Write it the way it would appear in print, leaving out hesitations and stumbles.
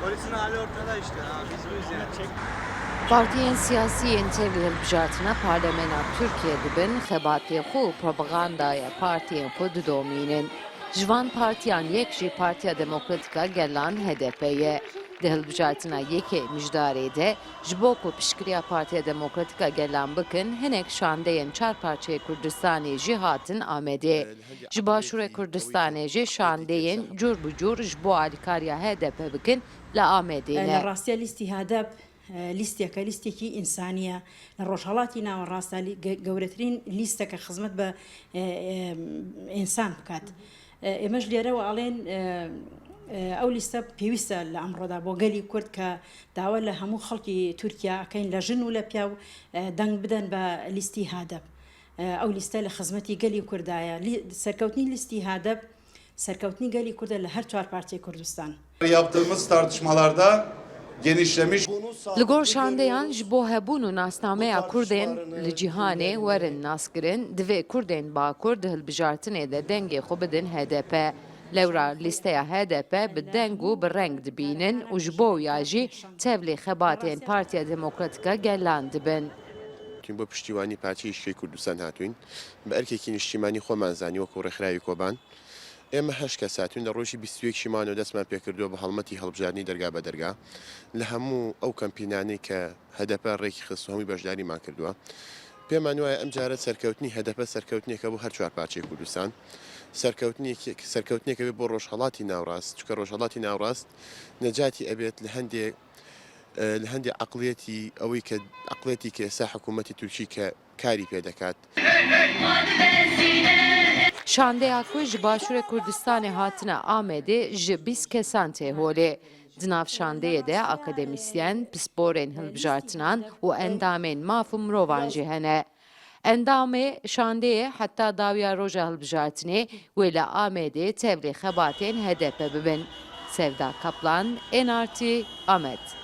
Polisin hali ortada işte. Biz buyuz yani. Partiyen siyasi tevlî hilbijartina parlamena Türkiye dibin xebatê xwe û propagandaya partiyên xwe didomînin. Ji van partiyan yek jî Partiya Demokratîk a Gelan HDP ye. Di hilbijartina yekê mijdarê de ji bo ku piştgiriya Partiya Demokratîk a Gelan bikin, hinek şandeyên çar parçeyê Kurdistanê jî hatin Amedê. Ji başûrê Kurdistanê jî şandeyên cur bi cur ji bo alîkariya HDP bikin li Amedê ne. لە لیستی هادەب لیستێکە لیستێکی ئینسانیە لە ڕۆژهەڵاتی ناوەڕاستە گەورەترین لیستەکە خزمەت بە ئینسان بکات. ئێمەش لێرەوە ئاڵێن ئەو لیستە پێویستە لە ئەمڕۆدا بۆ گەلی کورد کە داوا لە هەموو خەڵکی تورکیا ئەکەین لە ژن و لە پیا و دەنگ بدەن بە لیستی هادەب. ئەو لیستە لە خزمەتی گەلی کوردایە. سەرکەوتنی لیستی هادەب سەرکەوتنی گەلی کوردە لە هەر چوار پارچەی کوردستان. Yaptığımız tartışmalarda genişlemiş. Li gor şandeyan ji bo hebûn û nasnameya Kurdên li cîhanê werin naskirin, divê Kurdên Bakur di hilbijartinê de dengê xwe bidin HDP. Lewra lîsteya HDP bi deng û bi reng dibînin û ji bo ya jî tevlî xebatên Partiya Demokratîk a Gelan dibin. بۆ پشتیوانی پارچەی یەکێتی کوردستان هاتوین بە ئەرکێکی نیشتیمانی خۆمان زانی وەکو ڕێکخراوی کۆبان ئێمە هەشت کەس هاتوین لە ڕۆژی 21 شیمانەوە دەستمان پێکردووە بە هەڵمەتی هەڵبژاردننی دەرگا بە دەرگا لە هەموو ئەو کەمپینانەی کە هەدەپە ڕێکی خست هەمووی بەشداریمان کردووە پێمان وایە ئەم جارە سەرکەوتنی هەدەپە سەرکەوتنیەکە بۆ هەر چوار پارچەی کوردستان سەرکەوتنیەکە بۆ ڕۆژهەڵاتی ناوڕاست چونکە ڕۆژهەڵاتی ناوڕاست نەجاتی ئەبێت لە هەندێک عقلێتی ئەوەی کە عقلێتی کە ئێستا حکوومەتی تورکی کە کاری پێ دەکات. Şandeya ku ji başûrê Kurdistanê hatine Amedê ji 20 kesan tê holê. Di nav şandeyê de akademisyen, pisporên hilbijartinan û endamên maf û mirovan jî hene. Endamê şandeyê heta dawiya roja hilbijartinê wê li Amedê tevlî xebatên HDP bibin. Sevda Kaplan, NRT, Amed.